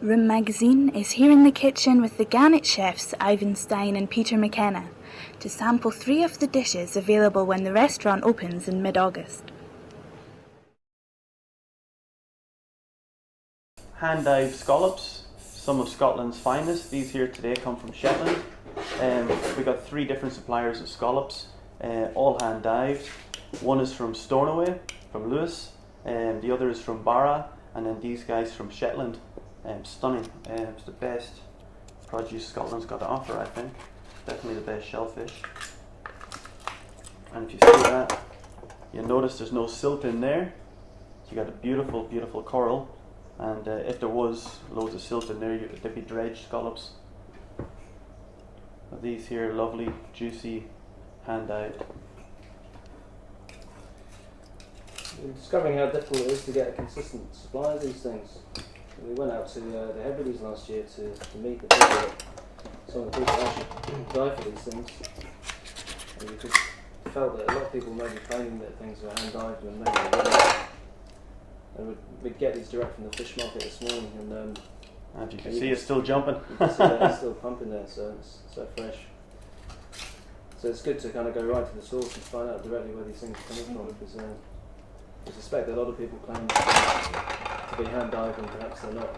Room Magazine is here in the kitchen with the Gannet chefs Ivan Stein and Peter McKenna to sample 3 of the dishes available when the restaurant opens in mid-August. Hand-dyed scallops, some of Scotland's finest. These here today come from Shetland. We got 3 different suppliers of scallops, all hand-dyed. One is from Stornoway, from Lewis, and the other is from Barra, and then these guys from Shetland. Stunning. It's the best produce Scotland's got to offer, I think. Definitely the best shellfish. And if you see that, you'll notice there's no silt in there. You got a beautiful, beautiful coral. And if there was loads of silt in there, they'd be dredged scallops. But these here, lovely, juicy, hand-dyed. We're discovering how difficult it is to get a consistent supply of these things. We went out to the Hebrides last year to meet the people, some of the people actually die for these things. And we just felt that a lot of people may be claiming that things were hand-dyed and maybe they weren't. And we'd get these direct from the fish market this morning, and as you can see, it's still jumping. You can see that it's still pumping there, so it's so fresh. So it's good to kind of go right to the source and find out directly where these things are coming from, because I suspect that a lot of people claim to be hand-dyed and perhaps they're not.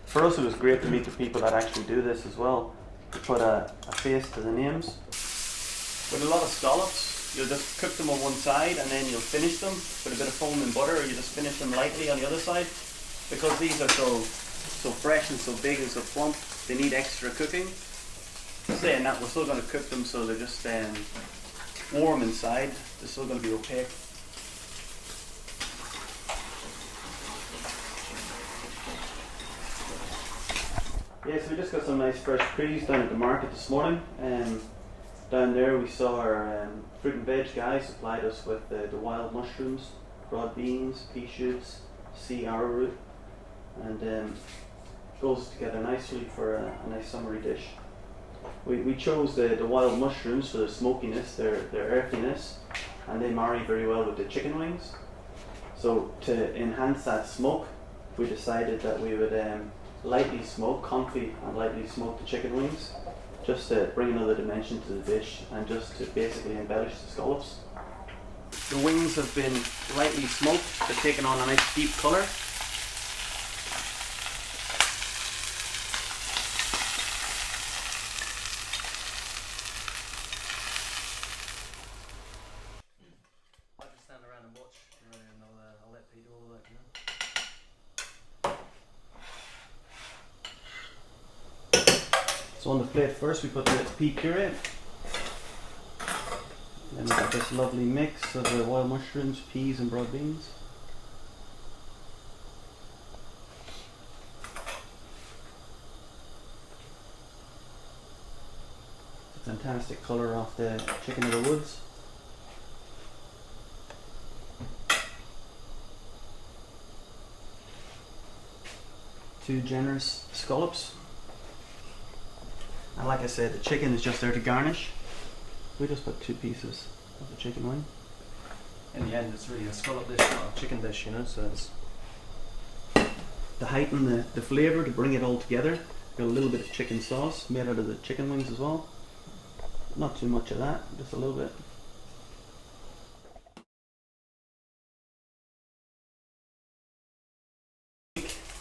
For us, it was great to meet the people that actually do this as well. To put a face to the names. With a lot of scallops, you'll just cook them on one side and then you'll finish them with a bit of foam and butter, or you just finish them lightly on the other side. Because these are so fresh and so big and so plump, they need extra cooking. Saying that, we're still going to cook them so they're just warm inside. They're still going to be opaque. Yeah, so we just got some nice fresh trees down at the market this morning. Down there we saw our fruit and veg guy supplied us with the wild mushrooms, broad beans, pea shoots, sea arrowroot, and goes together nicely for a nice summery dish. We chose the wild mushrooms for the smokiness, their earthiness, and they marry very well with the chicken wings. So to enhance that smoke, we decided that we would lightly smoke, confit and lightly smoke the chicken wings, just to bring another dimension to the dish and just to basically embellish the scallops. The wings have been lightly smoked, they've taken on a nice deep colour. I just stand around and watch, and I'll let Peter all that, So on the plate first we put the pea puree. Then we got this lovely mix of the wild mushrooms, peas and broad beans. It's a fantastic colour off the chicken of the woods. Two generous scallops. And like I said, the chicken is just there to garnish. We just put 2 pieces of the chicken wing. in the end it's really a scallop dish, not a chicken dish, so it's... To heighten the flavour, to bring it all together, got a little bit of chicken sauce made out of the chicken wings as well. Not too much of that, just a little bit.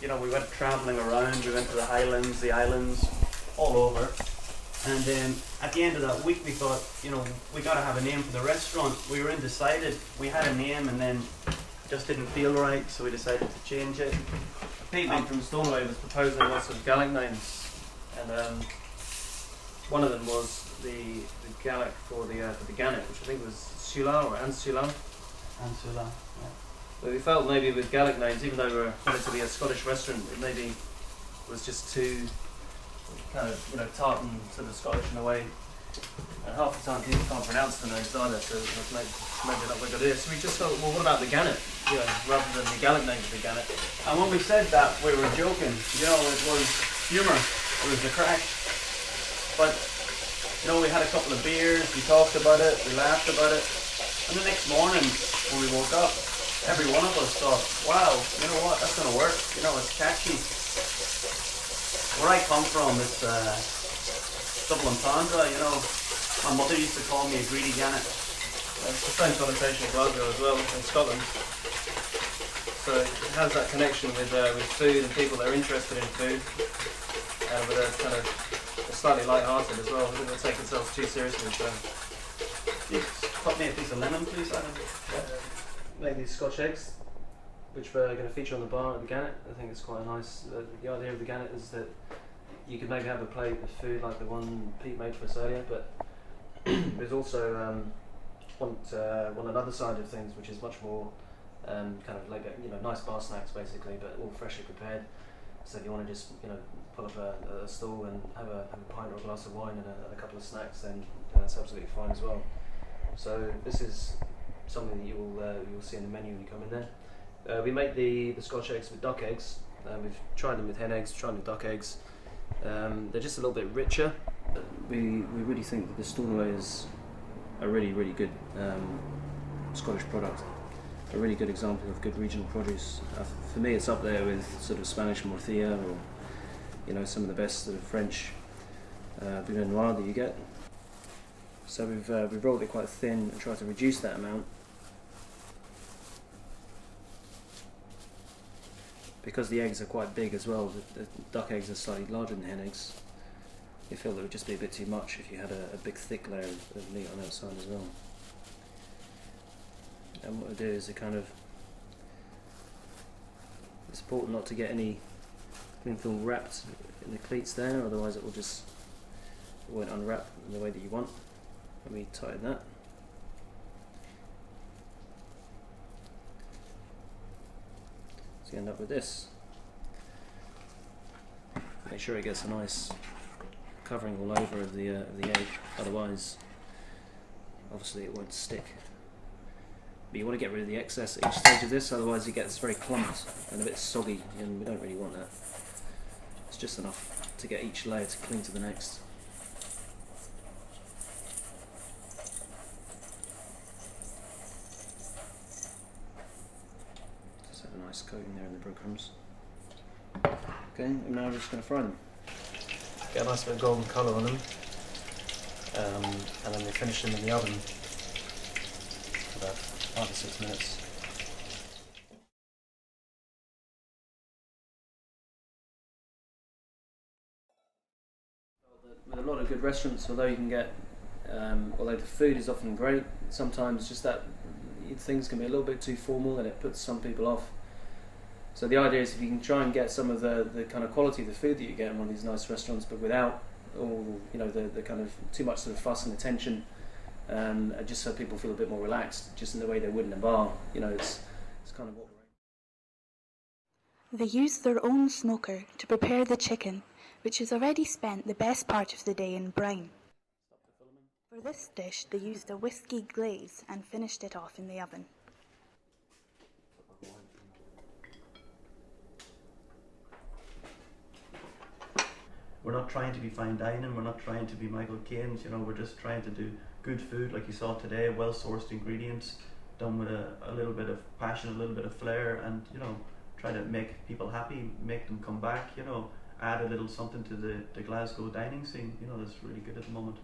You know, we went travelling around, we went to the Highlands, the islands, all over. And then at the end of that week we thought, you know, we got to have a name for the restaurant. We were undecided. We had a name and then it just didn't feel right, so we decided to change it. Pete from Stornoway was proposing lots of Gaelic names, and one of them was the Gaelic for the Gannet, which I think was Sula or Ansula. Ansula, yeah. But we felt maybe with Gaelic names, even though we're relatively a Scottish restaurant, it maybe was just too kind of, you know, tart and sort of Scottish in a way. And half the time people can't pronounce the names either, so it was maybe not a good idea. So we just thought, well, what about the Gannet? You know, rather than the Gaelic name of the Gannet. And when we said that, we were joking. You know, it was humour. It was the crack. But, you know, we had a couple of beers, we talked about it, we laughed about it. And the next morning, when we woke up, every one of us thought, wow, you know what, that's going to work. You know, it's catchy. where I come from, it's double entendre, you know. My mother used to call me a greedy Gannet. It's the same connotation in Glasgow as well, in Scotland. So it has that connection with food and people that are interested in food, and with a kind of slightly light-hearted as well. They don't take themselves too seriously. So Just cut me a piece of lemon, please, Adam. make these Scotch eggs, which we're going to feature on the bar at the Gannet. I think it's quite nice. The idea of the Gannet is that you could maybe have a plate of food like the one Pete made for us earlier, but there's also one another side of things, which is much more kind of like nice bar snacks basically, but all freshly prepared. So if you want to just pull up a stall and have a pint or a glass of wine and a couple of snacks, then that's absolutely fine as well. So this is something that you'll see in the menu when you come in there. We make the Scotch eggs with duck eggs. We've tried them with hen eggs, tried them with duck eggs. They're just a little bit richer. We really think that the Stornoway is a really good Scottish product. A really good example of good regional produce. For me, it's up there with sort of Spanish morcilla or some of the best sort of French Pinot Noir that you get. So we've rolled it quite thin and tried to reduce that amount. Because the eggs are quite big as well, the duck eggs are slightly larger than hen eggs. You feel that it would just be a bit too much if you had a big thick layer of meat on the outside as well. And what I do is it's important not to get anything wrapped in the cleats there, otherwise it won't unwrap in the way that you want. Let me tighten that. So you end up with this. Make sure it gets a nice covering all over of the egg, otherwise obviously it won't stick. But you want to get rid of the excess at each stage of this, otherwise it gets very clumped and a bit soggy, and we don't really want that. It's just enough to get each layer to cling to the next. Just have a nice coating there in the breadcrumbs. Okay, and now we're just going to fry them. Get a nice bit of golden colour on them, and then we finish them in the oven for about 5 or 6 minutes. With a lot of good restaurants, although you can get, although the food is often great, sometimes just that things can be a little bit too formal and it puts some people off. So the idea is if you can try and get some of the kind of quality of the food that you get in one of these nice restaurants, but without all the kind of too much sort of fuss and attention, just so people feel a bit more relaxed, just in the way they would in a bar. It's kind of what we're. They use their own smoker to prepare the chicken, which has already spent the best part of the day in brine. For this dish, they used a whiskey glaze and finished it off in the oven. We're not trying to be fine dining, we're not trying to be Michael Caine's, we're just trying to do good food like you saw today, well sourced ingredients, done with a little bit of passion, a little bit of flair, and try to make people happy, make them come back, add a little something to the Glasgow dining scene, that's really good at the moment.